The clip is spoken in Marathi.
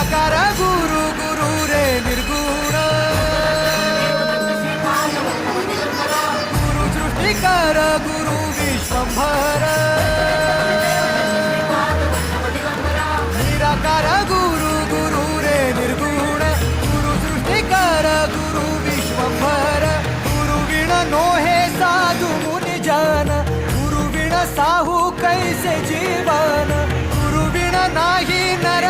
निराकार गुरु गुरु रे निर्गुण गुरु सृष्टिकर गुरु विश्वंभर निराकार गुरु गुरु रे निर्गुण गुरु सृष्टिकर गुरु विश्वंभर गुरु विण नोहे साधु मुनि जन गुरु विण साहू कैसे जीवन गुरु विण नाही नर